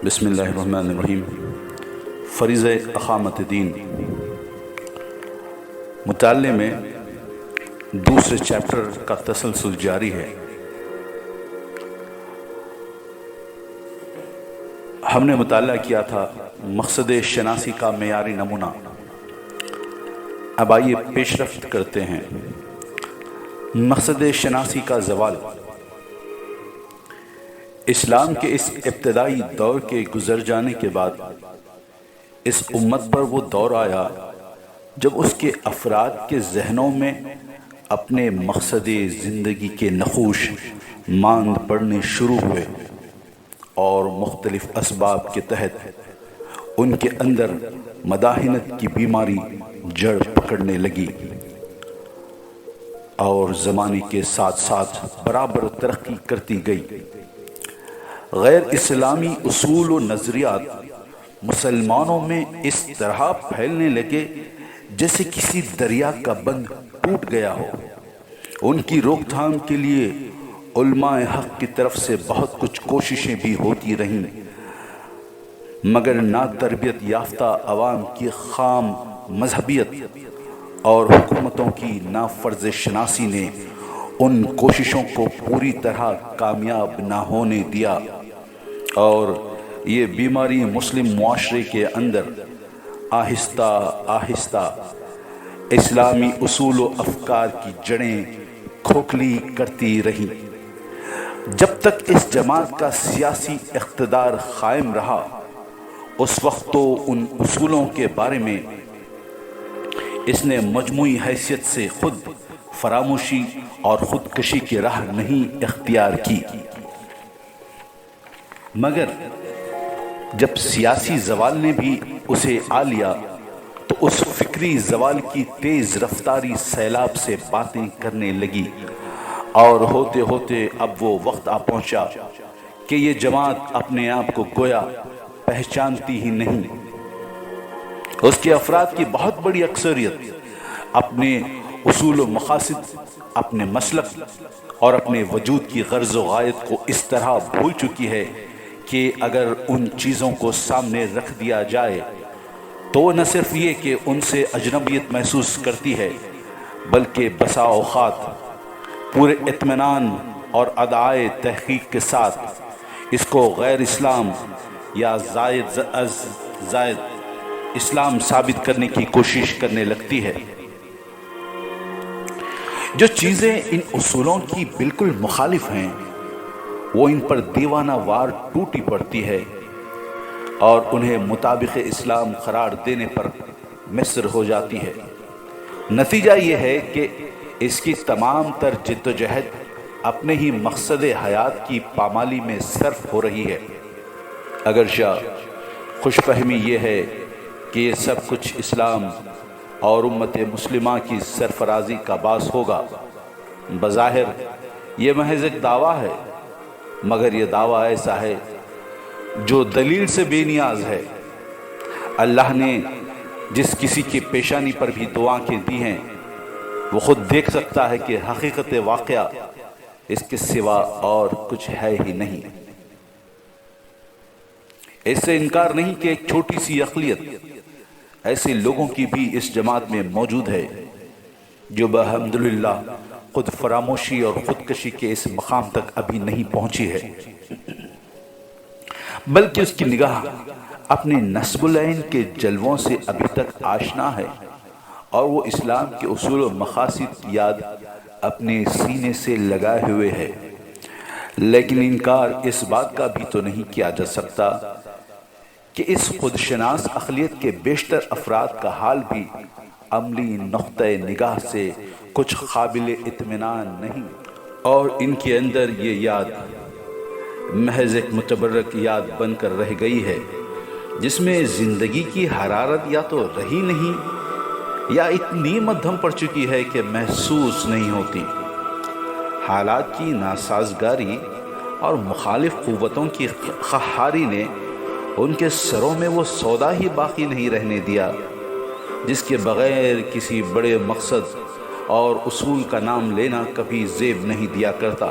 بسم اللہ الرحمن الرحیم۔ فریضہ اقامت دین مطالعے میں دوسرے چیپٹر کا تسلسل جاری ہے۔ ہم نے مطالعہ کیا تھا مقصد شناسی کا معیاری نمونہ۔ اب آئیے پیش رفت کرتے ہیں۔ مقصد شناسی کا زوال۔ اسلام کے اس ابتدائی دور کے گزر جانے کے بعد اس امت پر وہ دور آیا جب اس کے افراد کے ذہنوں میں اپنے مقصد زندگی کے نقوش ماند پڑنے شروع ہوئے اور مختلف اسباب کے تحت ان کے اندر مداحنت کی بیماری جڑ پکڑنے لگی اور زمانے کے ساتھ ساتھ برابر ترقی کرتی گئی۔ غیر اسلامی اصول و نظریات مسلمانوں میں اس طرح پھیلنے لگے جیسے کسی دریا کا بند ٹوٹ گیا ہو۔ ان کی روک تھام کے لیے علماء حق کی طرف سے بہت کچھ کوششیں بھی ہوتی رہیں، مگر نا تربیت یافتہ عوام کی خام مذہبیت اور حکومتوں کی نافرض شناسی نے ان کوششوں کو پوری طرح کامیاب نہ ہونے دیا اور یہ بیماری مسلم معاشرے کے اندر آہستہ آہستہ اسلامی اصول و افکار کی جڑیں کھوکھلی کرتی رہی۔ جب تک اس جماعت کا سیاسی اقتدار قائم رہا اس وقت تو ان اصولوں کے بارے میں اس نے مجموعی حیثیت سے خود فراموشی اور خودکشی کی راہ نہیں اختیار کی، مگر جب سیاسی زوال نے بھی اسے آ لیا تو اس فکری زوال کی تیز رفتاری سیلاب سے باتیں کرنے لگی اور ہوتے ہوتے اب وہ وقت آ پہنچا کہ یہ جماعت اپنے آپ کو گویا پہچانتی ہی نہیں۔ اس کے افراد کی بہت بڑی اکثریت اپنے اصول و مقاصد، اپنے مسلک اور اپنے وجود کی غرض و غایت کو اس طرح بھول چکی ہے کہ اگر ان چیزوں کو سامنے رکھ دیا جائے تو نہ صرف یہ کہ ان سے اجنبیت محسوس کرتی ہے بلکہ بسا اوقات پورے اطمینان اور ادائے تحقیق کے ساتھ اس کو غیر اسلام یا زائد از زائد اسلام ثابت کرنے کی کوشش کرنے لگتی ہے۔ جو چیزیں ان اصولوں کی بالکل مخالف ہیں وہ ان پر دیوانہ وار ٹوٹی پڑتی ہے اور انہیں مطابق اسلام قرار دینے پر مصر ہو جاتی ہے۔ نتیجہ یہ ہے کہ اس کی تمام تر جد و جہد اپنے ہی مقصد حیات کی پامالی میں صرف ہو رہی ہے، اگرچہ خوش فہمی یہ ہے کہ یہ سب کچھ اسلام اور امت مسلمہ کی سرفرازی کا باعث ہوگا۔ بظاہر یہ محض ایک دعویٰ ہے، مگر یہ دعویٰ ایسا ہے جو دلیل سے بے نیاز ہے۔ اللہ نے جس کسی کی پیشانی پر بھی دو آنکھیں دی ہیں وہ خود دیکھ سکتا ہے کہ حقیقت واقعہ اس کے سوا اور کچھ ہے ہی نہیں۔ اس سے انکار نہیں کہ ایک چھوٹی سی اقلیت ایسے لوگوں کی بھی اس جماعت میں موجود ہے جو بحمدللہ خود فراموشی اور خودکشی کے اس مقام تک ابھی نہیں پہنچی ہے، بلکہ اس کی نگاہ اپنے نسب العین کے جلووں سے ابھی تک آشنا ہے اور وہ اسلام کے اصول و مقاصد کی یاد اپنے سینے سے لگائے ہوئے ہے۔ لیکن انکار اس بات کا بھی تو نہیں کیا جا سکتا کہ اس خودشناس اقلیت کے بیشتر افراد کا حال بھی عملی نقطہ نگاہ سے کچھ قابل اطمینان نہیں، اور ان کے اندر یہ یاد محض ایک متبرک یاد بن کر رہ گئی ہے جس میں زندگی کی حرارت یا تو رہی نہیں یا اتنی مدھم پڑ چکی ہے کہ محسوس نہیں ہوتی۔ حالات کی ناسازگاری اور مخالف قوتوں کی قہاری نے ان کے سروں میں وہ سودا ہی باقی نہیں رہنے دیا جس کے بغیر کسی بڑے مقصد اور اصول کا نام لینا کبھی زیب نہیں دیا کرتا۔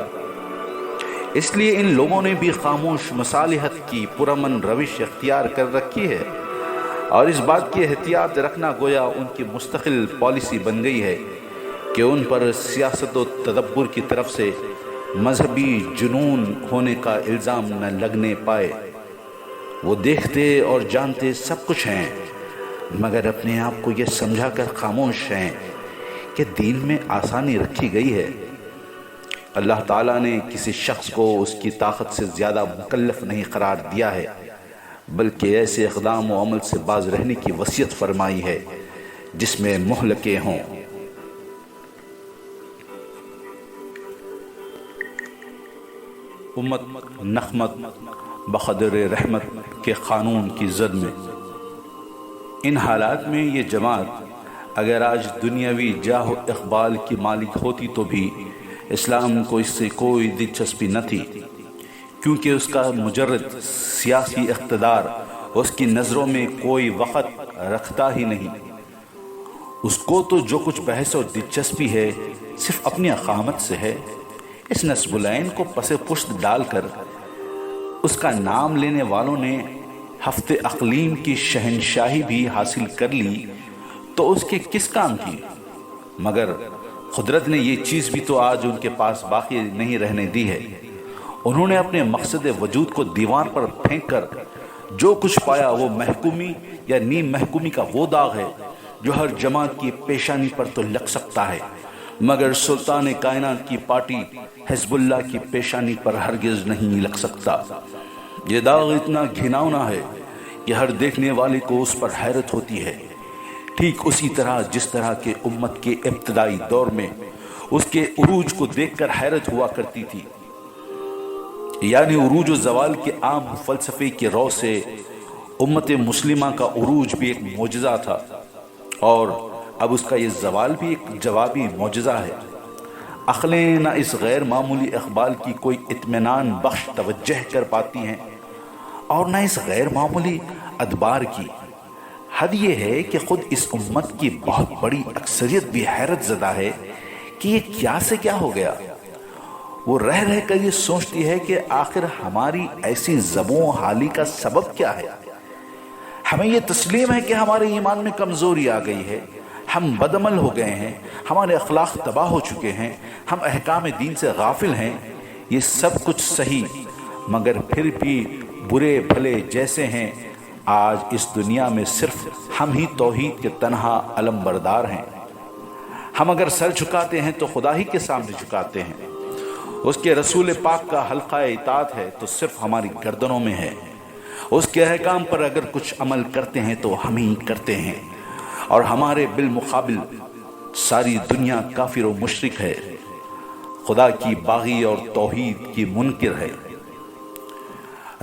اس لیے ان لوگوں نے بھی خاموش مصالحت کی پرامن روش اختیار کر رکھی ہے، اور اس بات کی احتیاط رکھنا گویا ان کی مستقل پالیسی بن گئی ہے کہ ان پر سیاست و تدبر کی طرف سے مذہبی جنون ہونے کا الزام نہ لگنے پائے۔ وہ دیکھتے اور جانتے سب کچھ ہیں، مگر اپنے آپ کو یہ سمجھا کر خاموش ہیں کہ دین میں آسانی رکھی گئی ہے۔ اللہ تعالیٰ نے کسی شخص کو اس کی طاقت سے زیادہ مکلف نہیں قرار دیا ہے، بلکہ ایسے اقدام و عمل سے باز رہنے کی وصیت فرمائی ہے جس میں مہلکیں ہوں۔ امت نخمت بقدر رحمت کے قانون کی زد میں۔ ان حالات میں یہ جماعت اگر آج دنیاوی جاہ و اقبال کی مالک ہوتی تو بھی اسلام کو اس سے کوئی دلچسپی نہ تھی، کیونکہ اس کا مجرد سیاسی اقتدار اس کی نظروں میں کوئی وقت رکھتا ہی نہیں۔ اس کو تو جو کچھ بحث اور دلچسپی ہے صرف اپنی اقامت سے ہے۔ اس نصب العین کو پس پشت ڈال کر اس کا نام لینے والوں نے ہفتے اقلیم کی شہنشاہی بھی حاصل کر لی تو اس کے کس کام کی؟ مگر قدرت نے یہ چیز بھی تو آج ان کے پاس باقی نہیں رہنے دی ہے۔ انہوں نے اپنے مقصد وجود کو دیوار پر پھینک کر جو کچھ پایا وہ محکومی یا نیم محکومی کا وہ داغ ہے جو ہر جماعت کی پیشانی پر تو لگ سکتا ہے، مگر سلطان کائنات کی پارٹی حزب اللہ کی پیشانی پر ہرگز نہیں لگ سکتا۔ یہ داغ اتنا گھناؤنا ہے کہ ہر دیکھنے والے کو اس پر حیرت ہوتی ہے، ٹھیک اسی طرح جس طرح کے امت کے ابتدائی دور میں اس کے عروج کو دیکھ کر حیرت ہوا کرتی تھی۔ یعنی عروج و زوال کے عام فلسفے کی رو سے امت مسلمہ کا عروج بھی ایک معجزہ تھا، اور اب اس کا یہ زوال بھی ایک جوابی معجزہ ہے۔ عقلیں نہ اس غیر معمولی اقبال کی کوئی اطمینان بخش توجہ کر پاتی ہیں اور نہ اس غیر معمولی ادبار کی۔ حد یہ ہے کہ خود اس امت کی بہت بڑی اکثریت بھی حیرت زدہ ہے کہ یہ کیا سے کیا ہو گیا۔ وہ رہ رہ کر یہ سوچتی ہے کہ آخر ہماری ایسی زبوں حالی کا سبب کیا ہے۔ ہمیں یہ تسلیم ہے کہ ہمارے ایمان میں کمزوری آ گئی ہے، ہم بدعمل ہو گئے ہیں، ہمارے اخلاق تباہ ہو چکے ہیں، ہم احکام دین سے غافل ہیں۔ یہ سب کچھ صحیح، مگر پھر بھی برے بھلے جیسے ہیں آج اس دنیا میں صرف ہم ہی توحید کے تنہا علم بردار ہیں۔ ہم اگر سر جھکاتے ہیں تو خدا ہی کے سامنے جھکاتے ہیں، اس کے رسول پاک کا حلقہ اطاعت ہے تو صرف ہماری گردنوں میں ہے، اس کے احکام پر اگر کچھ عمل کرتے ہیں تو ہم ہی کرتے ہیں، اور ہمارے بالمقابل ساری دنیا کافر و مشرک ہے، خدا کی باغی اور توحید کی منکر ہے،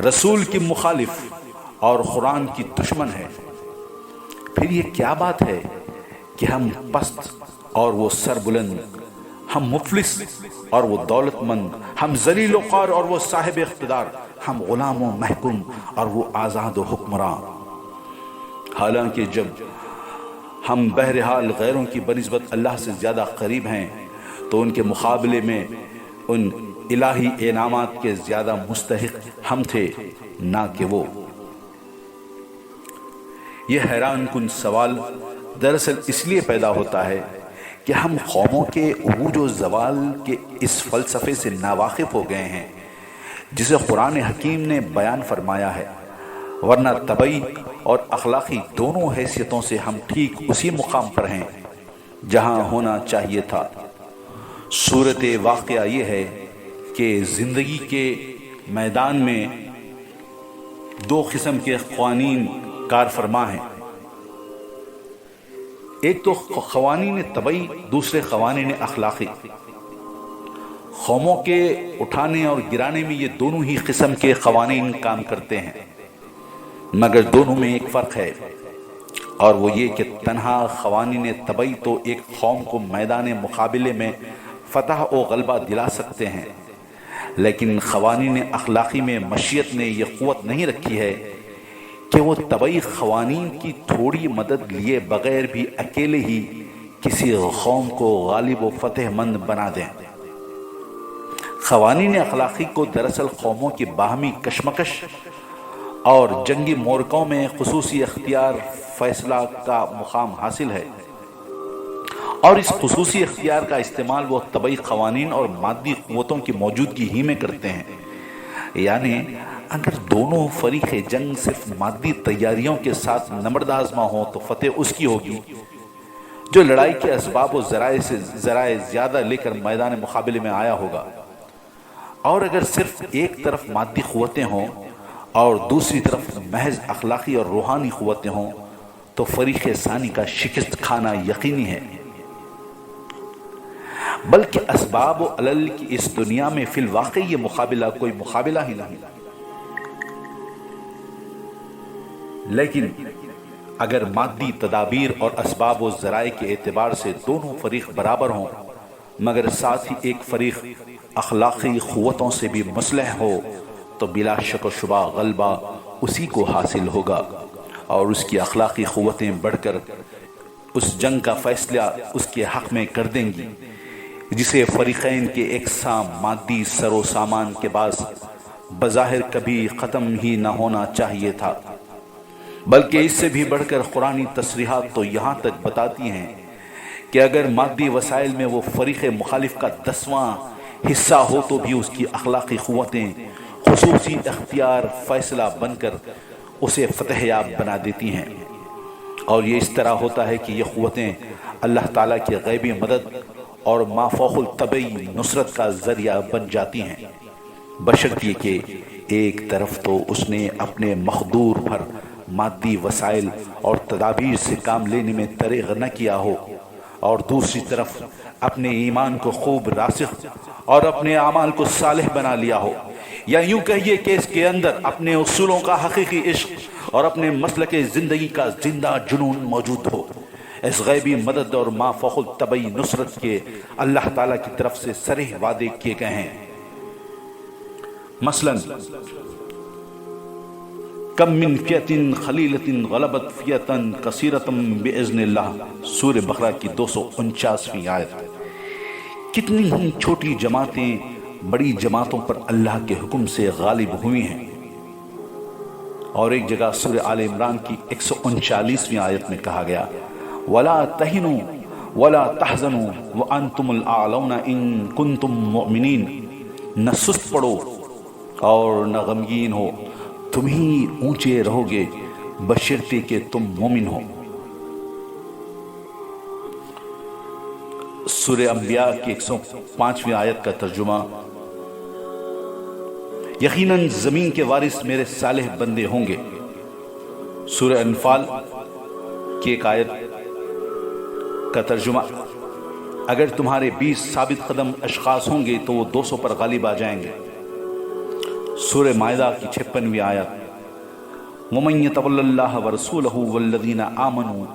رسول کی مخالف اور قرآن کی دشمن ہے۔ پھر یہ کیا بات ہے کہ ہم پست اور وہ سر بلند، ہم مفلس اور وہ دولت مند، ہم ذلیل و خوار اور وہ صاحب اقتدار، ہم غلام و محکوم اور وہ آزاد و حکمراں۔ حالانکہ جب ہم بہرحال غیروں کی بنسبت اللہ سے زیادہ قریب ہیں تو ان کے مقابلے میں ان الہی انعامات کے زیادہ مستحق ہم تھے، نہ کہ وہ۔ یہ حیران کن سوال دراصل اس لیے پیدا ہوتا ہے کہ ہم قوموں کے عروج و زوال کے اس فلسفے سے ناواقف ہو گئے ہیں جسے قرآن حکیم نے بیان فرمایا ہے، ورنہ طبعی اور اخلاقی دونوں حیثیتوں سے ہم ٹھیک اسی مقام پر ہیں جہاں ہونا چاہیے تھا۔ صورت واقعہ یہ ہے کہ زندگی کے میدان میں دو قسم کے قوانین کار فرما ہیں، ایک تو قوانین طبعی، دوسرے قوانین اخلاقی۔ قوموں کے اٹھانے اور گرانے میں یہ دونوں ہی قسم کے قوانین کام کرتے ہیں، مگر دونوں میں ایک فرق ہے، اور وہ یہ کہ تنہا قوانین طبعی تو ایک قوم کو میدان مقابلے میں فتح و غلبہ دلا سکتے ہیں، لیکن قوانین اخلاقی میں مشیت نے یہ قوت نہیں رکھی ہے کہ وہ طبعی قوانین کی تھوڑی مدد لیے بغیر بھی اکیلے ہی کسی قوم کو غالب و فتح مند بنا دیں۔ قوانین اخلاقی کو دراصل قوموں کی باہمی کشمکش اور جنگی مورکوں میں خصوصی اختیار فیصلہ کا مقام حاصل ہے، اور اس خصوصی اختیار کا استعمال وہ طبعی قوانین اور مادی قوتوں کی موجودگی ہی میں کرتے ہیں۔ یعنی اگر دونوں فریق جنگ صرف مادی تیاریوں کے ساتھ نبرد آزما ہوں تو فتح اس کی ہوگی جو لڑائی کے اسباب و ذرائع زیادہ لے کر میدان مقابلے میں آیا ہوگا، اور اگر صرف ایک طرف مادی قوتیں ہوں اور دوسری طرف محض اخلاقی اور روحانی قوتیں ہوں تو فریق ثانی کا شکست کھانا یقینی ہے۔ بلکہ اسباب و علل کی اس دنیا میں فی الواقع یہ مقابلہ کوئی مقابلہ ہی نہیں، لیکن اگر مادی تدابیر اور اسباب و ذرائع کے اعتبار سے دونوں فریق برابر ہوں مگر ساتھ ہی ایک فریق اخلاقی قوتوں سے بھی مسلح ہو تو بلا شک و شبہ غلبہ اسی کو حاصل ہوگا، اور اس کی اخلاقی قوتیں بڑھ کر اس جنگ کا فیصلہ اس کے حق میں کر دیں گی جسے فریقین کے یکساں مادی سر و سامان کے باعث بظاہر کبھی ختم ہی نہ ہونا چاہیے تھا۔ بلکہ اس سے بھی بڑھ کر قرآنی تصریحات تو یہاں تک بتاتی ہیں کہ اگر مادی وسائل میں وہ فریق مخالف کا 10واں حصہ ہو تو بھی اس کی اخلاقی قوتیں خصوصی اختیار فیصلہ بن کر اسے فتح یاب بنا دیتی ہیں، اور یہ اس طرح ہوتا ہے کہ یہ قوتیں اللہ تعالیٰ کی غیبی مدد اور مافوق الطبعی نصرت کا ذریعہ بن جاتی ہیں، بشرط یہ کہ ایک طرف تو اس نے اپنے مقدور پر مادی وسائل اور تدابیر سے کام لینے میں تریغ نہ کیا ہو، اور دوسری طرف اپنے ایمان کو خوب راسخ اور اپنے اعمال کو صالح بنا لیا ہو، یا یوں کہیے کہ اس کے اندر اپنے اصولوں کا حقیقی عشق اور اپنے مسلک زندگی کا زندہ جنون موجود ہو۔ اس غیبی مدد اور مافوق الطبعی نصرت کے اللہ تعالیٰ کی طرف سے صریح وعدے کیے گئے ہیں۔ مثلاً کم من فیۃ قلیلۃ غلبت فیۃ کثیرۃ باذن اللہ، سورہ بقرہ کی 249ویں آیت۔ کتنی ہی چھوٹی جماعتیں بڑی جماعتوں پر اللہ کے حکم سے غالب ہوئی ہیں، اور ایک جگہ سورہ آل عمران کی 139ویں آیت میں کہا گیا وَلَا تَهِنُوا وَلَا تَحْزَنُوا وَأَنْتُمُ الْأَعْلَوْنَ إِن كُنتُم مُؤْمِنِينَ، نہ سست پڑو اور نہ غمگین ہو، تم ہی اونچے رہو گے بشرطے کہ تم مومن ہو۔ سورہ انبیاء کی 105ویں آیت کا ترجمہ یقیناً زمین کے وارث میرے صالح بندے ہوں گے، سورہ انفال کی ایک آیت کا ترجمہ اگر تمہارے 20 ثابت قدم اشخاص ہوں گے تو وہ 200 پر غالب آ جائیں گے، سورہ مائدہ کی 56ویں آیت وَمَن يَتَوَلَّ اللَّهَ وَرَسُولَهُ وَالَّذِينَ آمَنُوا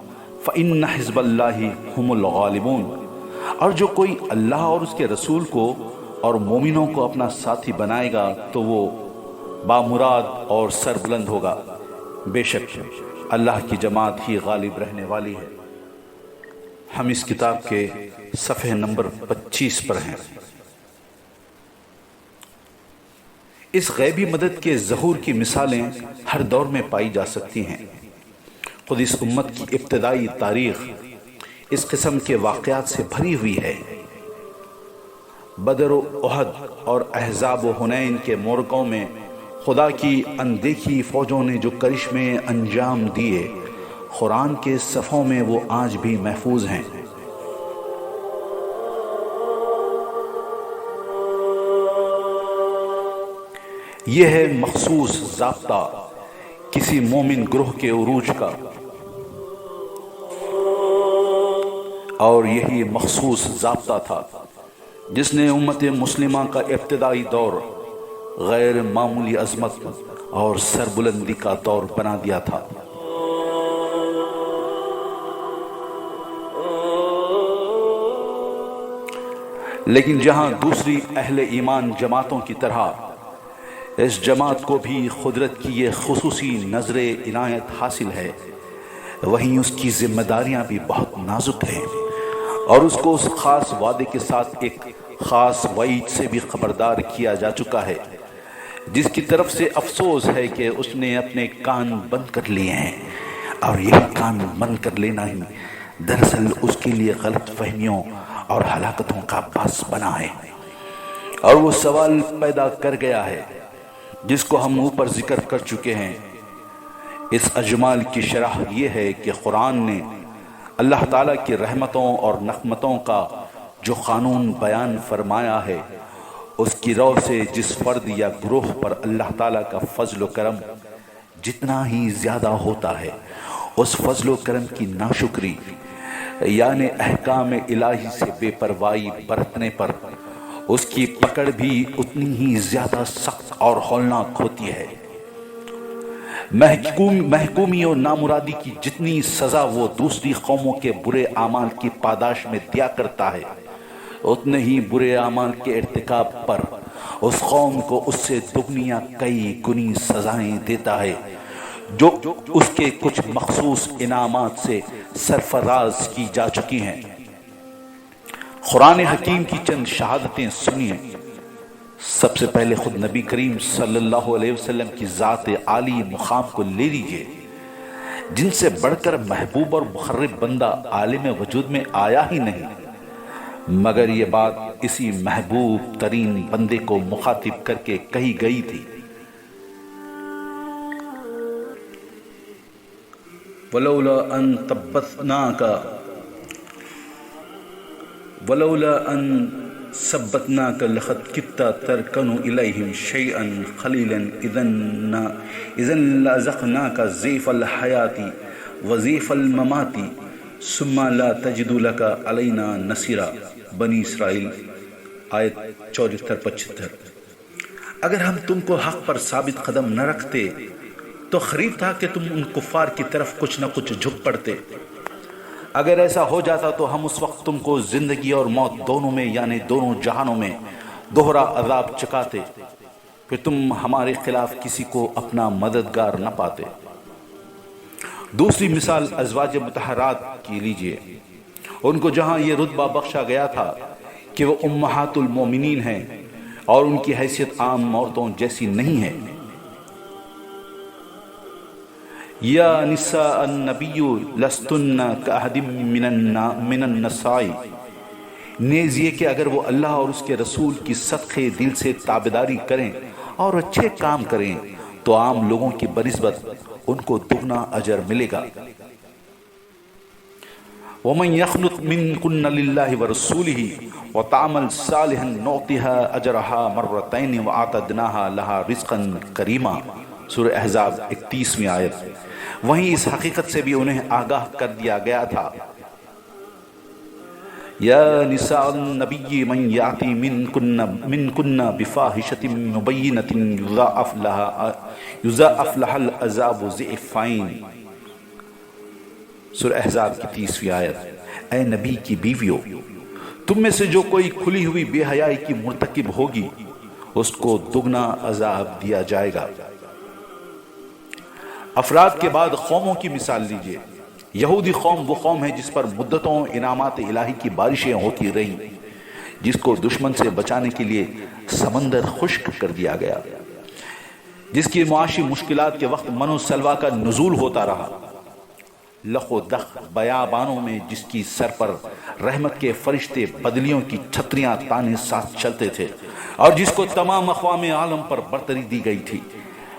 فَإِنَّ حِزْبَ اللَّهِ هُمُ الْغَالِبُونَ، اور جو کوئی اللہ اور اس کے رسول کو اور مومنوں کو اپنا ساتھی بنائے گا تو وہ بامراد اور سربلند ہوگا، بے شک اللہ کی جماعت ہی غالب رہنے والی ہے۔ ہم اس کتاب کے صفحے نمبر 25 پر ہیں۔ اس غیبی مدد کے ظہور کی مثالیں ہر دور میں پائی جا سکتی ہیں۔ خود اس امت کی ابتدائی تاریخ اس قسم کے واقعات سے بھری ہوئی ہے۔ بدر و احد اور احزاب و حنین کے مورکوں میں خدا کی اندیکھی فوجوں نے جو کرشمے انجام دیے، قرآن کے صفحوں میں وہ آج بھی محفوظ ہیں۔ یہ ہے مخصوص ضابطہ کسی مومن گروہ کے عروج کا، اور یہی مخصوص ضابطہ تھا جس نے امت مسلمہ کا ابتدائی دور غیر معمولی عظمت اور سربلندی کا دور بنا دیا تھا۔ لیکن جہاں دوسری اہل ایمان جماعتوں کی طرح اس جماعت کو بھی قدرت کی یہ خصوصی نظر عنایت حاصل ہے، وہیں اس کی ذمہ داریاں بھی بہت نازک ہیں، اور اس کو اس خاص وعدے کے ساتھ ایک خاص وعید سے بھی خبردار کیا جا چکا ہے، جس کی طرف سے افسوس ہے کہ اس نے اپنے کان بند کر لیے ہیں، اور یہی کان بند کر لینا ہی دراصل اس کے لیے غلط فہمیوں اور ہلاکتوں کا باعث بنا ہے، اور وہ سوال پیدا کر گیا ہے جس کو ہم اوپر ذکر کر چکے ہیں۔ اس اجمال کی شرح یہ ہے کہ قرآن نے اللہ تعالیٰ کی رحمتوں اور نقمتوں کا جو قانون بیان فرمایا ہے، اس کی رو سے جس فرد یا گروہ پر اللہ تعالیٰ کا فضل و کرم جتنا ہی زیادہ ہوتا ہے، اس فضل و کرم کی ناشکری یعنی احکام الہی سے بے پرواہی برتنے پر اس کی پکڑ بھی اتنی ہی زیادہ سخت اور ہولناک ہوتی ہے۔ محکومی اور نامرادی کی جتنی سزا وہ دوسری قوموں کے برے اعمال کی پاداش میں دیا کرتا ہے، اتنے ہی برے اعمال کے ارتکاب پر اس قوم کو اس سے دگنی یا کئی گنی سزائیں دیتا ہے، جو اس کے کچھ مخصوص انعامات سے سرفراز کی جا چکی ہیں۔ قرآن حکیم کی چند شہادتیں سنیے۔ سب سے پہلے خود نبی کریم صلی اللہ علیہ وسلم کی ذات عالی مقام کو لے لیجئے، جن سے بڑھ کر محبوب اور مخرب بندہ عالم وجود میں آیا ہی نہیں، مگر یہ بات اسی محبوب ترین بندے کو مخاطب کر کے کہی گئی تھی۔ ولولا ان ثبتناك لقد كدت تركن إليهم شيئا قليلا إذا لأذقناك ضيف الحياة وضيف الممات ثم لا تجد لك علينا نصيرا۔ بنی اسرائیل آیت 74-75۔ اگر ہم تم کو حق پر ثابت قدم نہ رکھتے تو قریب تھا کہ تم ان کفار کی طرف کچھ نہ کچھ جھک پڑتے۔ اگر ایسا ہو جاتا تو ہم اس وقت تم کو زندگی اور موت دونوں میں یعنی دونوں جہانوں میں دوہرا عذاب چکاتے، پھر تم ہمارے خلاف کسی کو اپنا مددگار نہ پاتے۔ دوسری مثال ازواج مطہرات کی لیجئے۔ ان کو جہاں یہ رتبہ بخشا گیا تھا کہ وہ امہات المومنین ہیں اور ان کی حیثیت عام عورتوں جیسی نہیں ہے۔ یا نساء النبی لستن کاحد من النساء، نیز یہ کہ اگر وہ اللہ اور اس کے رسول کی صدقے دل سے تابعداری کریں اور اچھے کام کریں تو عام لوگوں کی بنسبت ان کو دگنا اجر ملے گا۔ ومن يقنط منكن لله ورسوله وتعمل صالحا نؤتها اجرها مرتين واعتدنا لها رزقا كريما۔ سورہ احزاب 31ویں آیت۔ وہیں اس حقیقت سے بھی انہیں آگاہ کر دیا گیا تھا، یا نساء النبی من یاتی منکن بفاحشۃ مبینۃ یضاعف لها العذاب ضعفین۔ سورہ احزاب کی 30ویں آیت۔ اے نبی کی بیویوں، تم میں سے جو کوئی کھلی ہوئی بے حیائی کی مرتکب ہوگی اس کو دگنا عذاب دیا جائے گا۔ افراد کے بعد قوموں کی مثال لیجئے۔ یہودی قوم وہ قوم ہے جس پر مدتوں انعامات الہی کی بارشیں ہوتی رہیں، جس کو دشمن سے بچانے کے لیے سمندر خشک کر دیا گیا، جس کی معاشی مشکلات کے وقت من و سلوہ کا نزول ہوتا رہا، لخ و دخ بیابانوں میں جس کی سر پر رحمت کے فرشتے بدلیوں کی چھتریاں تانے ساتھ چلتے تھے، اور جس کو تمام اقوام عالم پر برتری دی گئی تھی،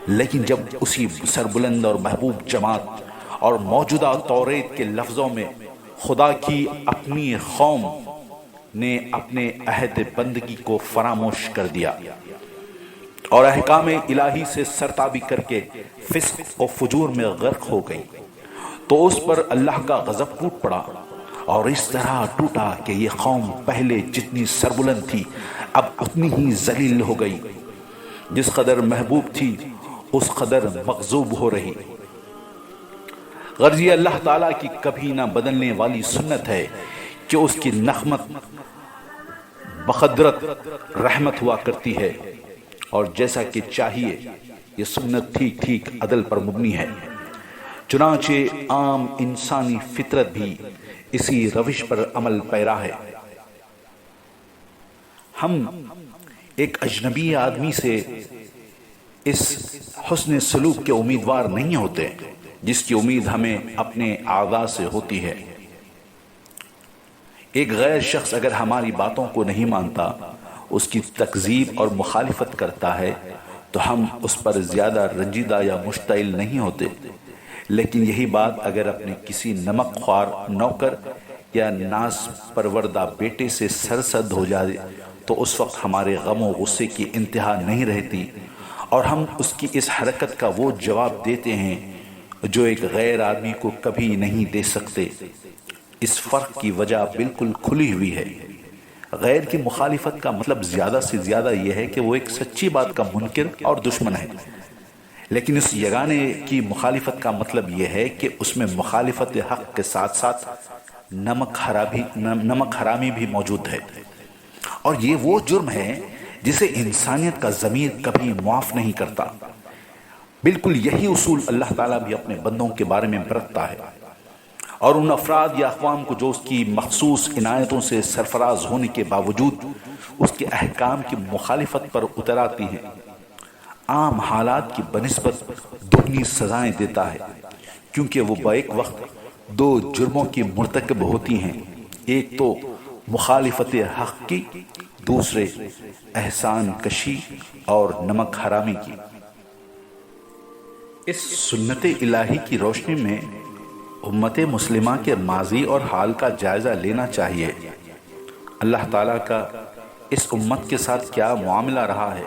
لیکن جب اسی سربلند اور محبوب جماعت اور موجودہ توریت کے لفظوں میں خدا کی اپنی قوم نے اپنے عہد بندگی کو فراموش کر دیا اور احکام الہی سے سرتابی کر کے فسق و فجور میں غرق ہو گئی، تو اس پر اللہ کا غضب ٹوٹ پڑا، اور اس طرح ٹوٹا کہ یہ قوم پہلے جتنی سربلند تھی اب اتنی ہی ذلیل ہو گئی، جس قدر محبوب تھی اس قدر مغضوب ہو رہی۔ غرض یہ اللہ تعالیٰ کی کبھی نہ بدلنے والی سنت ہے کہ اس کی نقمت بقدرت رحمت ہوا کرتی ہے، اور جیسا کہ چاہیے یہ سنت ٹھیک ٹھیک عدل پر مبنی ہے، چنانچہ عام انسانی فطرت بھی اسی روش پر عمل پیرا ہے۔ ہم ایک اجنبی آدمی سے اس حسن سلوک کے امیدوار نہیں ہوتے جس کی امید ہمیں اپنے اعضاء سے ہوتی ہے۔ ایک غیر شخص اگر ہماری باتوں کو نہیں مانتا، اس کی تکذیب اور مخالفت کرتا ہے تو ہم اس پر زیادہ رنجیدہ یا مشتعل نہیں ہوتے، لیکن یہی بات اگر اپنے کسی نمک خوار نوکر یا ناز پروردہ بیٹے سے سرسد ہو جائے تو اس وقت ہمارے غم و غصے کی انتہا نہیں رہتی، اور ہم اس کی اس حرکت کا وہ جواب دیتے ہیں جو ایک غیر آدمی کو کبھی نہیں دے سکتے۔ اس فرق کی وجہ بالکل کھلی ہوئی ہے۔ غیر کی مخالفت کا مطلب زیادہ سے زیادہ یہ ہے کہ وہ ایک سچی بات کا منکر اور دشمن ہے، لیکن اس یگانے کی مخالفت کا مطلب یہ ہے کہ اس میں مخالفت حق کے ساتھ ساتھ نمک حرامی بھی موجود ہے، اور یہ وہ جرم ہے جسے انسانیت کا ضمیر کبھی معاف نہیں کرتا۔ بالکل یہی اصول اللہ تعالیٰ بھی اپنے بندوں کے بارے میں برتتا ہے، اور ان افراد یا اقوام کو جو اس کی مخصوص عنایتوں سے سرفراز ہونے کے باوجود اس کے احکام کی مخالفت پر اتر آتی ہیں، عام حالات کی بنسبت دگنی سزائیں دیتا ہے، کیونکہ وہ بیک وقت دو جرموں کی مرتکب ہوتی ہیں، ایک تو مخالفت حق کی، دوسرے احسان کشی اور نمک حرامی کی۔ اس سنت الہی کی روشنی میں امت مسلمہ کے ماضی اور حال کا جائزہ لینا چاہیے۔ اللہ تعالیٰ کا اس امت کے ساتھ کیا معاملہ رہا ہے؟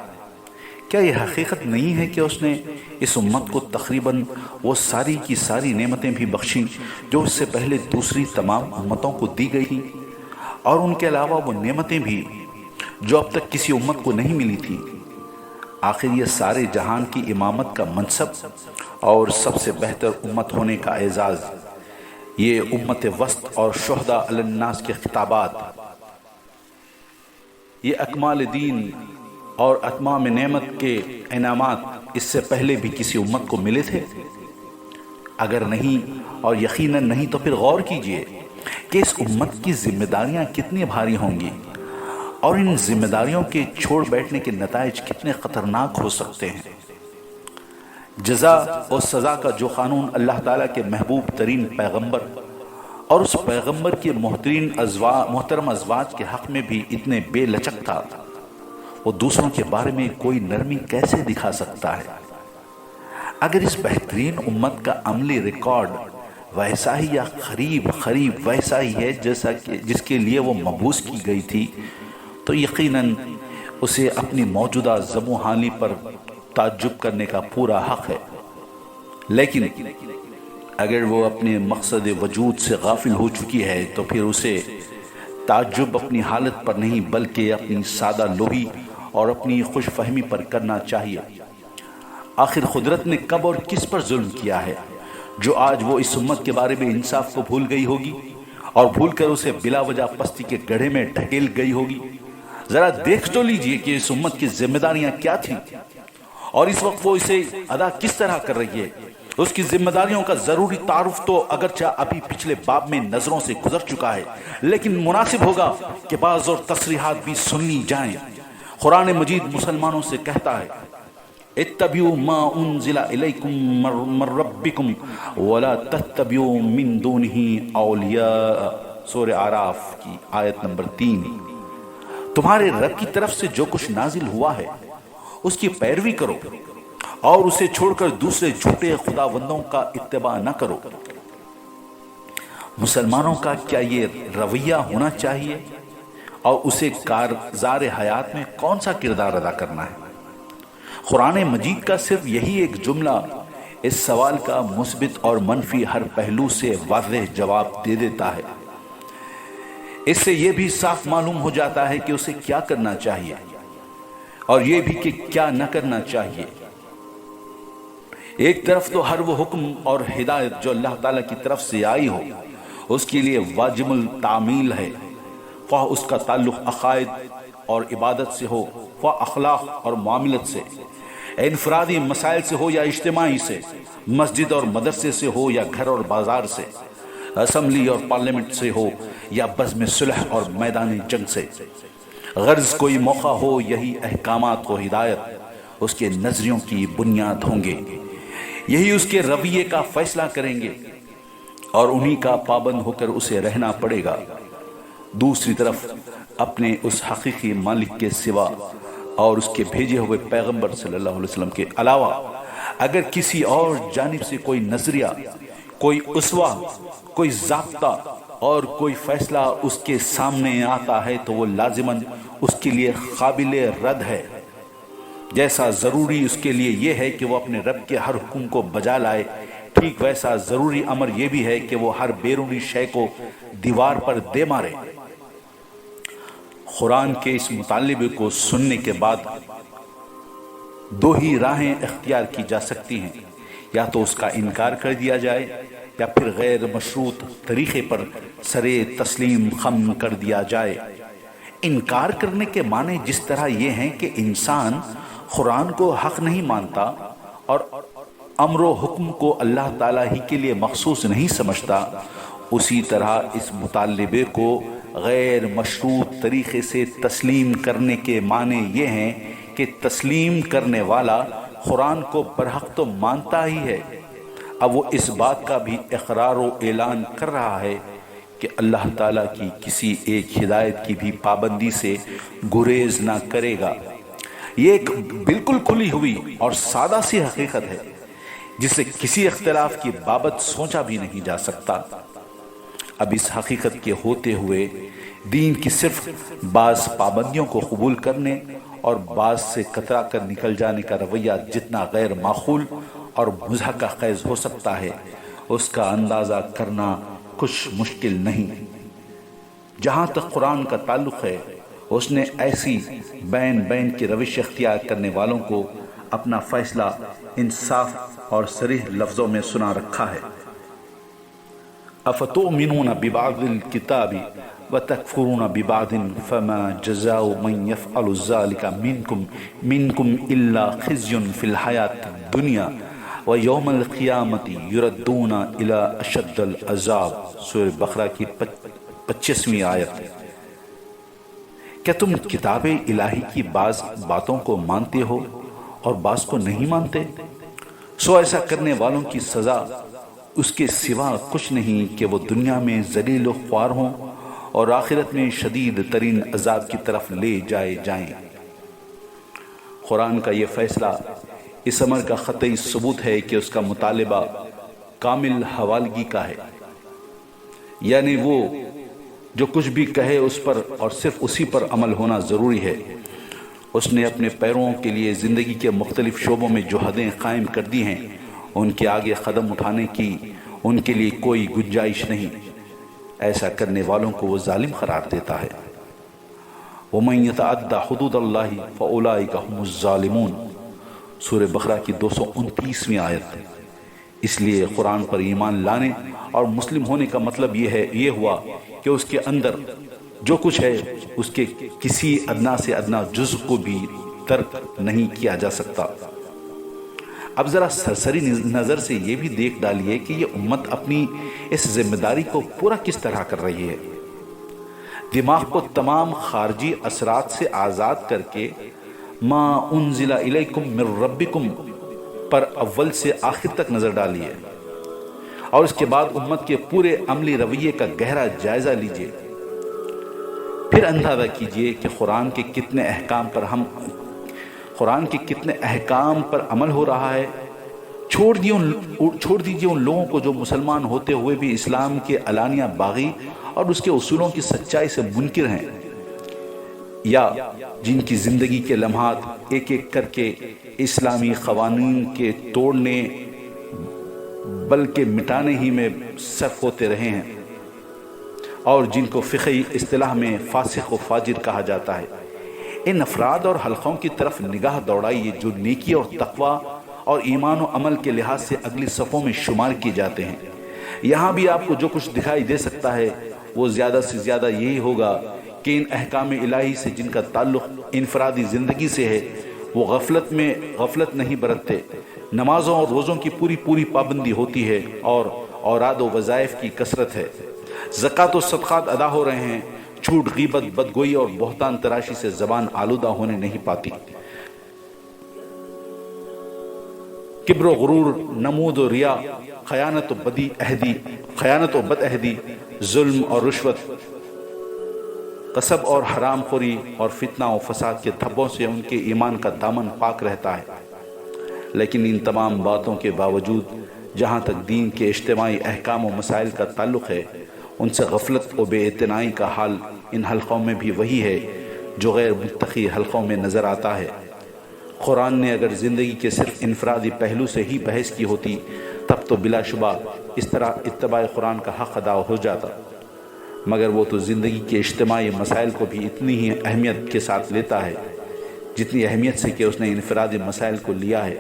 کیا یہ حقیقت نہیں ہے کہ اس نے اس امت کو تقریباً وہ ساری کی ساری نعمتیں بھی بخشیں جو اس سے پہلے دوسری تمام امتوں کو دی گئی تھیں، اور ان کے علاوہ وہ نعمتیں بھی جو اب تک کسی امت کو نہیں ملی تھی؟ آخر یہ سارے جہان کی امامت کا منصب اور سب سے بہتر امت ہونے کا اعزاز، یہ امت وسط اور شہداء علی الناس کے خطابات، یہ اکمال دین اور اتمام نعمت کے انعامات اس سے پہلے بھی کسی امت کو ملے تھے؟ اگر نہیں، اور یقیناً نہیں، تو پھر غور کیجئے کہ اس امت کی ذمہ داریاں کتنی بھاری ہوں گی، اور ان ذمہ داریوں کے چھوڑ بیٹھنے کے نتائج کتنے خطرناک ہو سکتے ہیں۔ جزا اور سزا کا جو قانون اللہ تعالیٰ کے محبوب ترین پیغمبر اور اس پیغمبر کے محترم ازواج کے حق میں بھی اتنے بے لچک تھا، وہ دوسروں کے بارے میں کوئی نرمی کیسے دکھا سکتا ہے؟ اگر اس بہترین امت کا عملی ریکارڈ ویسا ہی یا قریب ویسا ہی ہے جیسا کہ جس کے لیے وہ مبعوث کی گئی تھی، تو یقیناً اسے اپنی موجودہ زم و حالی پر تعجب کرنے کا پورا حق ہے، لیکن اگر وہ اپنے مقصد وجود سے غافل ہو چکی ہے تو پھر اسے تعجب اپنی حالت پر نہیں بلکہ اپنی سادہ لوہی اور اپنی خوش فہمی پر کرنا چاہیے۔ آخر قدرت نے کب اور کس پر ظلم کیا ہے جو آج وہ اس امت کے بارے میں انصاف کو بھول گئی ہوگی اور بھول کر اسے بلا وجہ پستی کے گڑھے میں ڈھکیل گئی ہوگی؟ ذرا دیکھ تو لیجئے کہ اس امت کی ذمہ داریاں کیا تھیں اور اس وقت وہ اسے ادا کس طرح کر رہی ہے۔ اس کی ذمہ داریوں کا ضروری تعارف تو اگرچہ ابھی پچھلے باب میں نظروں سے گزر چکا ہے، لیکن مناسب ہوگا کہ بعض اور تصریحات بھی سن لی جائیں۔ قرآن مجید مسلمانوں سے کہتا ہے، اتبعوا ما انزل الیکم من ربکم ولا تتبعوا من دونہ اولیاء، سورہ اعراف کی آیت نمبر 3۔ تمہارے رب کی طرف سے جو کچھ نازل ہوا ہے اس کی پیروی کرو اور اسے چھوڑ کر دوسرے جھوٹے خداوندوں کا اتباع نہ کرو۔ مسلمانوں کا کیا یہ رویہ ہونا چاہیے، اور اسے کارزار حیات میں کون سا کردار ادا کرنا ہے؟ قرآن مجید کا صرف یہی ایک جملہ اس سوال کا مثبت اور منفی ہر پہلو سے واضح جواب دے دیتا ہے۔ اس سے یہ بھی صاف معلوم ہو جاتا ہے کہ اسے کیا کرنا چاہیے اور یہ بھی کہ کیا نہ کرنا چاہیے۔ ایک طرف تو ہر وہ حکم اور ہدایت جو اللہ تعالیٰ کی طرف سے آئی ہو اس کے لیے واجب التعمیل ہے، خواہ اس کا تعلق عقائد اور عبادت سے ہو، خواہ اخلاق اور معاملت سے، انفرادی مسائل سے ہو یا اجتماعی سے، مسجد اور مدرسے سے ہو یا گھر اور بازار سے، اسمبلی اور پارلیمنٹ سے ہو یا بزم صلح اور میدان جنگ سے۔ غرض کوئی موقع ہو یہی احکامات و ہدایت اس کے نظریوں کی بنیاد ہوں گے، یہی اس کے رویے کا فیصلہ کریں گے اور انہی کا پابند ہو کر اسے رہنا پڑے گا۔ دوسری طرف اپنے اس حقیقی مالک کے سوا اور اس کے بھیجے ہوئے پیغمبر صلی اللہ علیہ وسلم کے علاوہ اگر کسی اور جانب سے کوئی نظریہ، کوئی اسوہ، کوئی ضابطہ اور کوئی فیصلہ اس کے سامنے آتا ہے تو وہ لازماً اس کے لیے قابل رد ہے۔ جیسا ضروری اس کے لیے یہ ہے کہ وہ اپنے رب کے ہر حکم کو بجا لائے، ٹھیک ویسا ضروری امر یہ بھی ہے کہ وہ ہر بیرونی شے کو دیوار پر دے مارے۔ قرآن کے اس مطالبے کو سننے کے بعد دو ہی راہیں اختیار کی جا سکتی ہیں، یا تو اس کا انکار کر دیا جائے یا پھر غیر مشروط طریقے پر سرے تسلیم خم کر دیا جائے۔ انکار کرنے کے معنی جس طرح یہ ہیں کہ انسان قرآن کو حق نہیں مانتا اور امر و حکم کو اللہ تعالیٰ ہی کے لیے مخصوص نہیں سمجھتا، اسی طرح اس مطالبے کو غیر مشروط طریقے سے تسلیم کرنے کے معنی یہ ہیں کہ تسلیم کرنے والا قرآن کو برحق تو مانتا ہی ہے، اب وہ اس بات کا بھی اقرار و اعلان کر رہا ہے کہ اللہ تعالیٰ کی کسی ایک ہدایت کی بھی پابندی سے گریز نہ کرے گا۔ یہ ایک بالکل کھلی ہوئی اور سادہ سی حقیقت ہے جسے کسی اختلاف کی بابت سوچا بھی نہیں جا سکتا۔ اب اس حقیقت کے ہوتے ہوئے دین کی صرف بعض پابندیوں کو قبول کرنے اور بعض سے کترا کر نکل جانے کا رویہ جتنا غیر معقول اور مضحکہ خیز ہو سکتا ہے، اس کا اندازہ کرنا کچھ مشکل نہیں۔ جہاں تک قرآن کا تعلق ہے، اس نے ایسی بین بین کی روش اختیار کرنے والوں کو اپنا فیصلہ انصاف اور صریح لفظوں میں سنا رکھا ہے۔ افتؤمنون ببعض الكتاب وتکفرون ببعض فما جزاء من يفعل ذلك منكم الا خزي في الحياة الدنيا ويوم القيامة يردون الى اشد العذاب۔ سورہ بقرہ کی 25ویں آیت۔ کیا تم کتاب الہی کی بعض باتوں کو مانتے ہو اور بعض کو نہیں مانتے؟ سو ایسا کرنے والوں کی سزا اس کے سوا کچھ نہیں کہ وہ دنیا میں ذلیل و خوار ہوں اور آخرت میں شدید ترین عذاب کی طرف لے جائے جائیں۔ قرآن کا یہ فیصلہ اس امر کا قطعی ثبوت ہے کہ اس کا مطالبہ کامل حوالگی کا ہے، یعنی وہ جو کچھ بھی کہے اس پر اور صرف اسی پر عمل ہونا ضروری ہے۔ اس نے اپنے پیروں کے لیے زندگی کے مختلف شعبوں میں جو حدیں قائم کر دی ہیں، ان کے آگے قدم اٹھانے کی ان کے لیے کوئی گنجائش نہیں۔ ایسا کرنے والوں کو وہ ظالم قرار دیتا ہے۔ وَمَن يَتَعَدَّ حُدُودَ اللَّهِ فَأُولَٰئِكَ هُمُ الظَّالِمُونَ۔ سورہ بقرہ کی 229ویں آیت۔ اس لیے قرآن پر ایمان لانے اور مسلم ہونے کا مطلب یہ ہوا کہ اس کے اندر جو کچھ ہے اس کے کسی ادنا سے ادنا جزء کو بھی ترک نہیں کیا جا سکتا۔ اب ذرا سرسری نظر سے یہ بھی دیکھ ڈالیے کہ یہ امت اپنی اس ذمہ داری کو پورا کس طرح کر رہی ہے۔ دماغ کو تمام خارجی اثرات سے آزاد کر کے ما انزل الیکم من ربکم پر اول سے آخر تک نظر ڈالیے، اور اس کے بعد امت کے پورے عملی رویے کا گہرا جائزہ لیجئے۔ پھر اندازہ کیجئے کہ قرآن کے کتنے احکام پر عمل ہو رہا ہے۔ چھوڑ دیجئے ان لوگوں کو جو مسلمان ہوتے ہوئے بھی اسلام کے علانیہ باغی اور اس کے اصولوں کی سچائی سے منکر ہیں، یا جن کی زندگی کے لمحات ایک ایک کر کے اسلامی قوانین کے توڑنے بلکہ مٹانے ہی میں صرف ہوتے رہے ہیں، اور جن کو فقہی اصطلاح میں فاسق و فاجر کہا جاتا ہے۔ ان افراد اور حلقوں کی طرف نگاہ دوڑائیے جو نیکی اور تقوی اور ایمان و عمل کے لحاظ سے اگلی صفوں میں شمار کیے جاتے ہیں۔ یہاں بھی آپ کو جو کچھ دکھائی دے سکتا ہے وہ زیادہ سے زیادہ یہی ہوگا کہ ان احکام الہی سے جن کا تعلق انفرادی زندگی سے ہے وہ غفلت نہیں برتتے، نمازوں اور روزوں کی پوری پابندی ہوتی ہے، اور اوراد و وظائف کی کثرت ہے، زکوٰۃ و صدقات ادا ہو رہے ہیں، جھوٹ، غیبت، بدگوئی اور بہتان تراشی سے زبان آلودہ ہونے نہیں پاتی۔ کبر و غرور، نمود و ریا، خیانت و بد عہدی، ظلم اور رشوت، غصب اور حرام خوری اور فتنہ و فساد کے دھبوں سے ان کے ایمان کا دامن پاک رہتا ہے۔ لیکن ان تمام باتوں کے باوجود جہاں تک دین کے اجتماعی احکام و مسائل کا تعلق ہے، ان سے غفلت و بے اعتنائی کا حال ان حلقوں میں بھی وہی ہے جو غیر متقی حلقوں میں نظر آتا ہے۔ قرآن نے اگر زندگی کے صرف انفرادی پہلو سے ہی بحث کی ہوتی تب تو بلا شبہ اس طرح اتباع قرآن کا حق ادا ہو جاتا، مگر وہ تو زندگی کے اجتماعی مسائل کو بھی اتنی ہی اہمیت کے ساتھ لیتا ہے جتنی اہمیت سے کہ اس نے انفرادی مسائل کو لیا ہے۔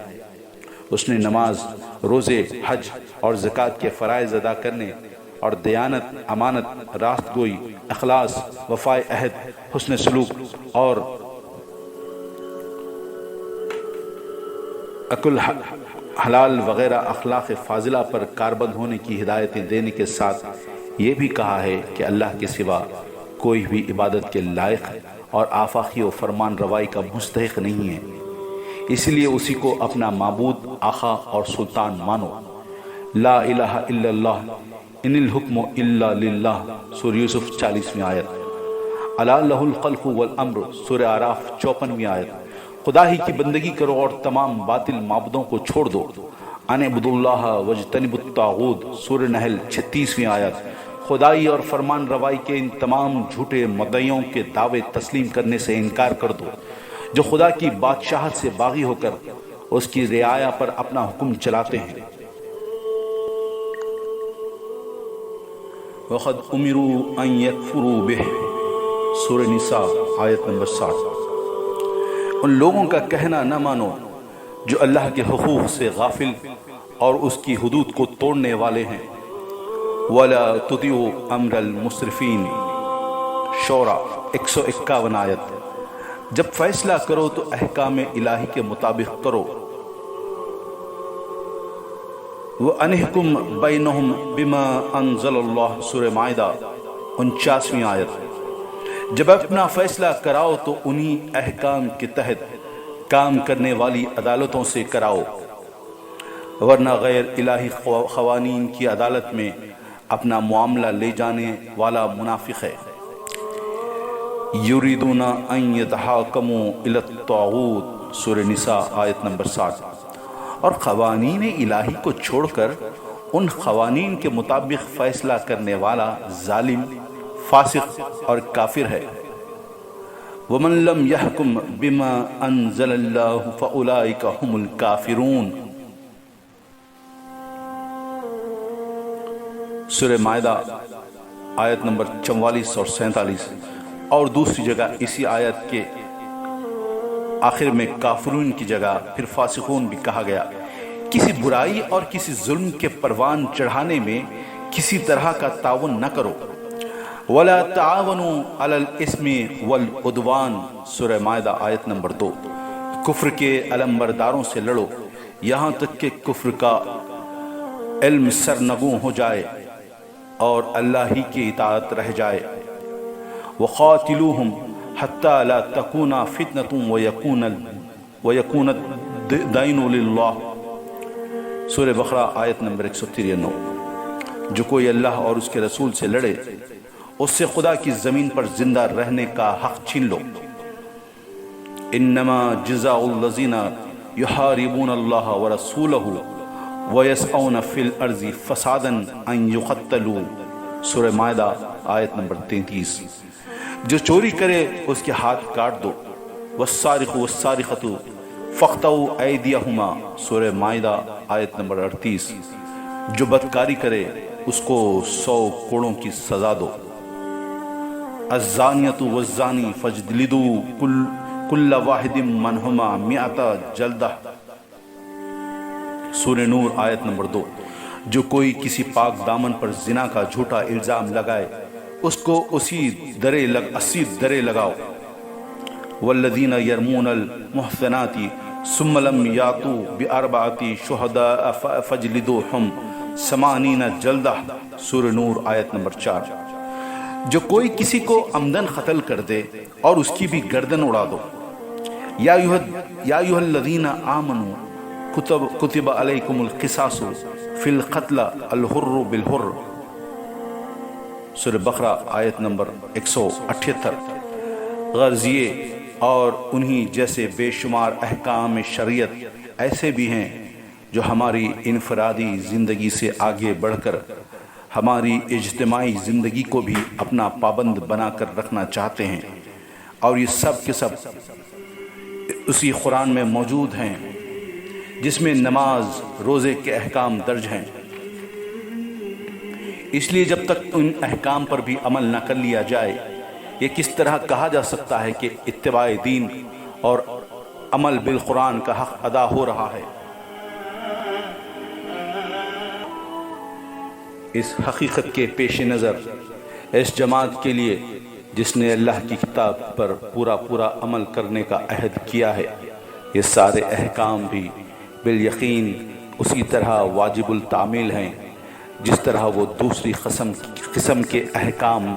اس نے نماز، روزے، حج اور زکوٰۃ کے فرائض ادا کرنے اور دیانت، امانت، راست گوئی، اخلاص، وفائے عہد، حسن سلوک اور اکل حلال وغیرہ اخلاق فاضلہ پر کاربند ہونے کی ہدایتیں دینے کے ساتھ یہ بھی کہا ہے کہ اللہ کے سوا کوئی بھی عبادت کے لائق اور آفاقی و فرمان روائی کا مستحق نہیں ہے، اس لیے اسی کو اپنا معبود، آقا اور سلطان مانو۔ لا الہ الا اللہ ان الحکم الا للہ، سورہ یوسف 40ویں آیت۔ الا لہ الخلق والامر، سورہ اعراف 54ویں آیت۔ خدا ہی کی بندگی کرو اور تمام باطل معبودوں کو چھوڑ دو۔ ان اعبدوا اللہ واجتنبوا الطاغوت، سورہ نحل 36ویں آیت۔ خدائی اور فرمان روائی کے ان تمام جھوٹے مدعیوں کے دعوے تسلیم کرنے سے انکار کر دو جو خدا کی بادشاہت سے باغی ہو کر اس کی رعایا پر اپنا حکم چلاتے ہیں۔ وَقَدْ أُمِرُوا أَن يَكْفُرُوا بِهِ، سورہ نساء آیت نمبر 7۔ ان لوگوں کا کہنا نہ مانو جو اللہ کے حقوق سے غافل اور اس کی حدود کو توڑنے والے ہیں۔ وَلَا تُطِيعُوا أَمْرَ الْمُسْرِفِينَ، شورى 151 آیت۔ جب فیصلہ کرو تو احکام الہی کے مطابق کرو۔ وَأَنِحْكُمْ بَيْنَهُمْ بِمَا أَنزَلَ اللَّهُ، سورہ مائدہ 49ویں آیت۔ جب اپنا فیصلہ کراؤ تو انہی احکام کے تحت کام کرنے والی عدالتوں سے کراؤ، ورنہ غیر الہی قوانین کی عدالت میں اپنا معاملہ لے جانے والا منافق ہے۔ یریدون ان یتحاکموا الی الطاغوت، سورہ نساء آیت نمبر 7۔ اور قوانین الہی کو چھوڑ کر ان قوانین کے مطابق فیصلہ کرنے والا ظالم، فاسق اور کافر ہے۔ وَمَن لَّمْ يَحْكُمْ بِمَا أَنزَلَ اللَّهُ فَأُولَٰئِكَ هُمُ الْكَافِرُونَ، سورہ مائدہ آیت نمبر 44 اور 47۔ اور دوسری جگہ اسی آیت کے آخر میں کافرون کی جگہ پھر فاسقون بھی کہا گیا۔ کسی برائی اور کسی ظلم کے پروان چڑھانے میں کسی طرح کا تعاون نہ کرو۔ وَلَا تَعَاوَنُوا عَلَى الْإِثْمِ وَالْعُدْوَانِ، سورہ مائدہ آیت نمبر 2۔ کفر کے علمبرداروں سے لڑو یہاں تک کہ کفر کا علم سرنگوں ہو جائے اور اللہ ہی کی اطاعت رہ جائے۔ وَقَاتِلُوهُمْ حَتَّى لَا تَكُونَ فِتْنَةٌ وَيَكُونَ الدِّينُ لِلَّهِ، سورہ بقرہ آیت نمبر 193۔ جو کوئی اللہ اور اس کے رسول سے لڑے اس سے خدا کی زمین پر زندہ رہنے کا حق چھین لو۔ انما جزاء الذین یحاربون اللہ ورسولہ ویسعون فی الارض فسادا ان یقتلوا، سورہ مائدہ آیت نمبر 33۔ جو چوری کرے اس کے ہاتھ کاٹ دو۔ والسارق والسارقۃ فاقطعوا ایدیہما، سورہ مائدہ آیت نمبر 38۔ جو بدکاری کرے اس کو 100 کوڑوں کی سزا دو۔ الزانیۃ والزانی فاجلدوا کل واحد منہما 100 جلدہ، سورہ نور آیت نمبر 2۔ جو کوئی کسی پاک دامن پر زنا کا جھوٹا الزام لگائے اس کو 80 درے لگاؤ۔ والذین یرمون المحصنات ثم لم یاتوا باربعۃ شہداء فاجلدوہم 80 جلدہ، سورہ نور آیت نمبر 4۔ جو کوئی کسی کو عمدن قتل کر دے اور اس کی بھی گردن اڑا دو، یا ایھا الذین آمنوا کتب علیکم القصاص فی القتل الحر بالحر، سورہ بقرہ آیت نمبر 178۔ غرض یہ اور انہی جیسے بے شمار احکام شریعت ایسے بھی ہیں جو ہماری انفرادی زندگی سے آگے بڑھ کر ہماری اجتماعی زندگی کو بھی اپنا پابند بنا کر رکھنا چاہتے ہیں، اور یہ سب کے سب اسی قرآن میں موجود ہیں جس میں نماز روزے کے احکام درج ہیں۔ اس لیے جب تک ان احکام پر بھی عمل نہ کر لیا جائے، یہ کس طرح کہا جا سکتا ہے کہ اتباع دین اور عمل بالقرآن کا حق ادا ہو رہا ہے؟ اس حقیقت کے پیش نظر اس جماعت کے لیے جس نے اللہ کی کتاب پر پورا عمل کرنے کا عہد کیا ہے، یہ سارے احکام بھی بالیقین اسی طرح واجب التعمیل ہیں جس طرح وہ دوسری قسم کے احکام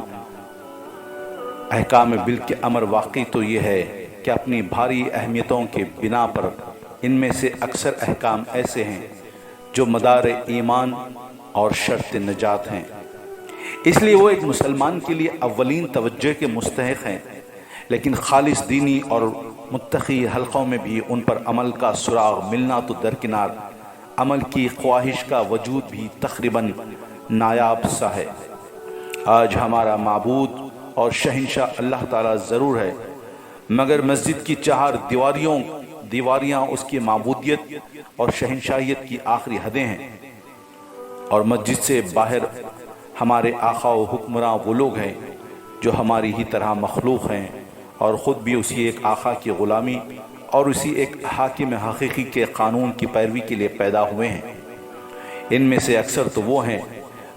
بلکہ امر واقعی تو یہ ہے کہ اپنی بھاری اہمیتوں کے بنا پر ان میں سے اکثر احکام ایسے ہیں جو مدار ایمان اور شرط نجات ہیں، اس لیے وہ ایک مسلمان کے لیے اولین توجہ کے مستحق ہیں، لیکن خالص دینی اور متقی حلقوں میں بھی ان پر عمل کا سراغ ملنا تو درکنار، عمل کی خواہش کا وجود بھی تقریباً نایاب سا ہے۔ آج ہمارا معبود اور شہنشاہ اللہ تعالیٰ ضرور ہے، مگر مسجد کی 4 دیواریاں اس کی معبودیت اور شہنشاہیت کی آخری حدیں ہیں، اور مسجد سے باہر ہمارے آقا و حکمراں وہ لوگ ہیں جو ہماری ہی طرح مخلوق ہیں اور خود بھی اسی ایک آقا کی غلامی اور اسی ایک حاکم حقیقی کے قانون کی پیروی کے لیے پیدا ہوئے ہیں۔ ان میں سے اکثر تو وہ ہیں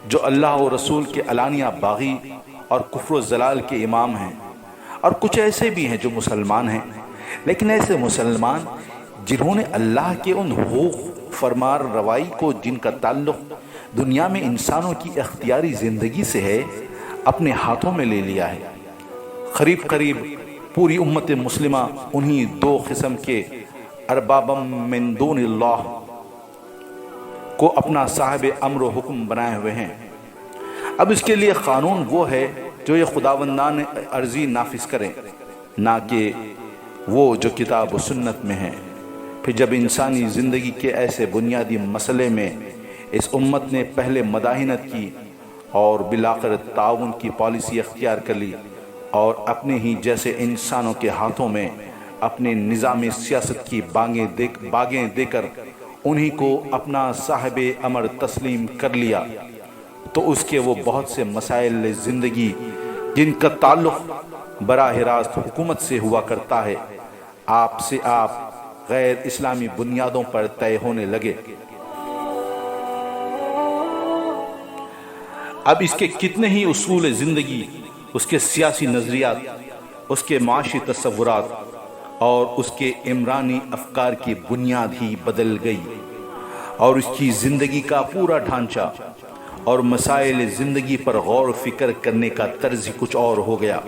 جو اللہ و رسول کے علانیہ باغی اور کفر و ضلال کے امام ہیں، اور کچھ ایسے بھی ہیں جو مسلمان ہیں، لیکن ایسے مسلمان جنہوں نے اللہ کے ان حقوق فرمان روائی کو جن کا تعلق دنیا میں انسانوں کی اختیاری زندگی سے ہے اپنے ہاتھوں میں لے لیا ہے۔ قریب پوری امت مسلمہ انہی 2 قسم کے اربابم من دون اللہ کو اپنا صاحب امر و حکم بنائے ہوئے ہیں۔ اب اس کے لیے قانون وہ ہے جو یہ خداوندان ارضی نافذ کریں، نہ کہ وہ جو کتاب و سنت میں ہیں۔ پھر جب انسانی زندگی کے ایسے بنیادی مسئلے میں اس امت نے پہلے مداہنت کی اور بالآخر تعاون کی پالیسی اختیار کر لی اور اپنے ہی جیسے انسانوں کے ہاتھوں میں اپنے نظام سیاست کی باغیں دے کر انہی کو اپنا صاحب امر تسلیم کر لیا، تو اس کے وہ بہت سے مسائل زندگی جن کا تعلق براہ راست حکومت سے ہوا کرتا ہے، آپ غیر اسلامی بنیادوں پر طے ہونے لگے۔ اب اس کے کتنے ہی اصول زندگی، اس کے سیاسی نظریات، اس کے معاشی تصورات اور اس کے عمرانی افکار کی بنیاد ہی بدل گئی، اور اس کی زندگی کا پورا ڈھانچہ اور مسائل زندگی پر غور و فکر کرنے کا طرز ہی کچھ اور ہو گیا۔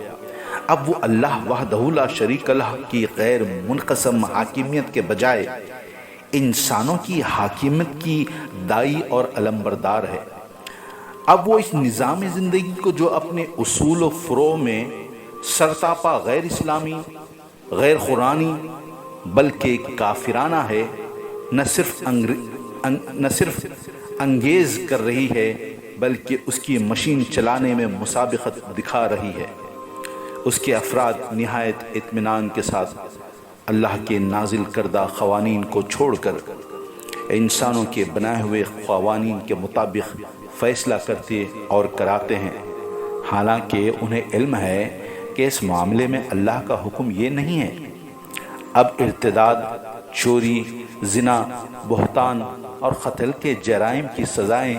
اب وہ اللہ وحدہ لا شریک لہ کی غیر منقسم حاکمیت کے بجائے انسانوں کی حاکمیت کی دائی اور علمبردار ہے۔ اب وہ اس نظام زندگی کو جو اپنے اصول و فروع میں سرتاپا غیر اسلامی، غیر قرآنی بلکہ کافرانہ ہے، نہ صرف انگیز کر رہی ہے بلکہ اس کی مشین چلانے میں مسابقت دکھا رہی ہے۔ اس کے افراد نہایت اطمینان کے ساتھ اللہ کے نازل کردہ قوانین کو چھوڑ کر انسانوں کے بنائے ہوئے قوانین کے مطابق فیصلہ کرتے اور کراتے ہیں، حالانکہ انہیں علم ہے کہ اس معاملے میں اللہ کا حکم یہ نہیں ہے۔ اب ارتداد، چوری، زنا، بہتان اور قتل کے جرائم کی سزائیں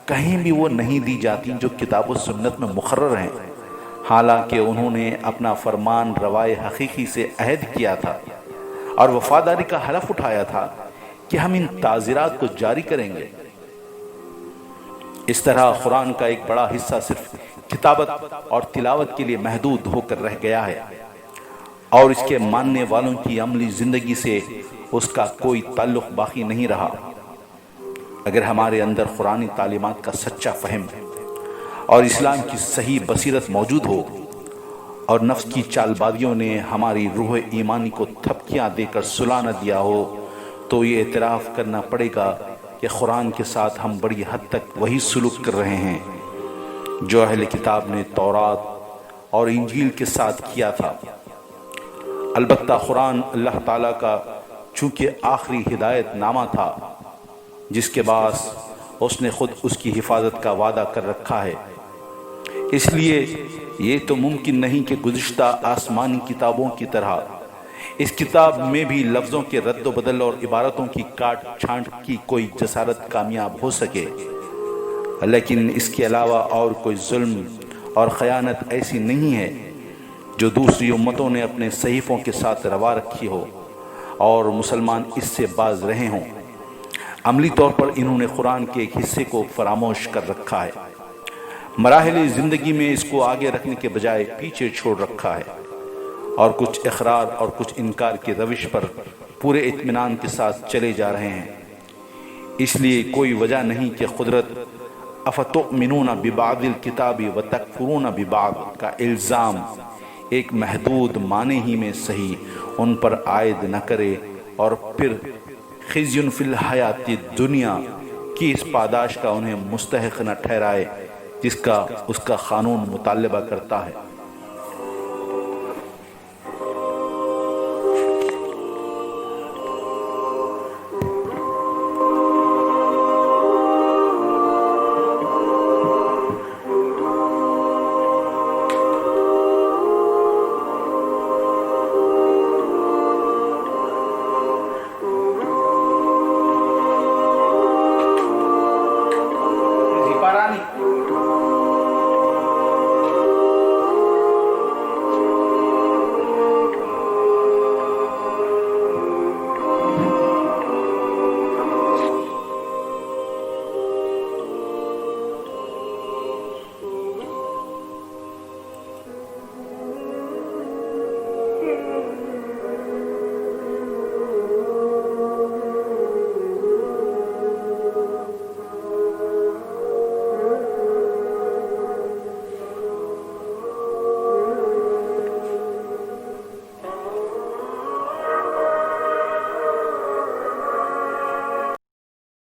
کہیں بھی وہ نہیں دی جاتی جو کتاب و سنت میں مقرر ہیں، حالانکہ انہوں نے اپنا فرمان روائے حقیقی سے عہد کیا تھا اور وفاداری کا حلف اٹھایا تھا کہ ہم ان تعزیرات کو جاری کریں گے۔ اس طرح قرآن کا ایک بڑا حصہ صرف کتابت اور تلاوت کے لیے محدود ہو کر رہ گیا ہے، اور اس کے ماننے والوں کی عملی زندگی سے اس کا کوئی تعلق باقی نہیں رہا۔ اگر ہمارے اندر قرآنی تعلیمات کا سچا فہم اور اسلام کی صحیح بصیرت موجود ہو، اور نفس کی چال بازیوں نے ہماری روح ایمانی کو تھپکیاں دے کر سلا نہ دیا ہو، تو یہ اعتراف کرنا پڑے گا کہ قرآن کے ساتھ ہم بڑی حد تک وہی سلوک کر رہے ہیں جو اہل کتاب نے تورات اور انجیل کے ساتھ کیا تھا۔ البتہ قرآن اللہ تعالیٰ کا چونکہ آخری ہدایت نامہ تھا، جس کے باعث اس نے خود اس کی حفاظت کا وعدہ کر رکھا ہے، اس لیے یہ تو ممکن نہیں کہ گزشتہ آسمانی کتابوں کی طرح اس کتاب میں بھی لفظوں کے رد و بدل اور عبارتوں کی کاٹ چھانٹ کی کوئی جسارت کامیاب ہو سکے، لیکن اس کے علاوہ اور کوئی ظلم اور خیانت ایسی نہیں ہے جو دوسری امتوں نے اپنے صحیفوں کے ساتھ روا رکھی ہو اور مسلمان اس سے باز رہے ہوں۔ عملی طور پر انہوں نے قرآن کے ایک حصے کو فراموش کر رکھا ہے، مراحل زندگی میں اس کو آگے رکھنے کے بجائے پیچھے چھوڑ رکھا ہے، اور کچھ اقرار اور کچھ انکار کی روش پر پورے اطمینان کے ساتھ چلے جا رہے ہیں۔ اس لیے کوئی وجہ نہیں کہ قدرت افتؤمنون ببعض الکتاب وتکفرون ببعض کا الزام ایک محدود معنی ہی میں صحیح ان پر عائد نہ کرے، اور پھر خزی فی الحیات الدنیا کی اس پاداش کا انہیں مستحق نہ ٹھہرائے جس کا اس کا قانون مطالبہ کرتا ہے۔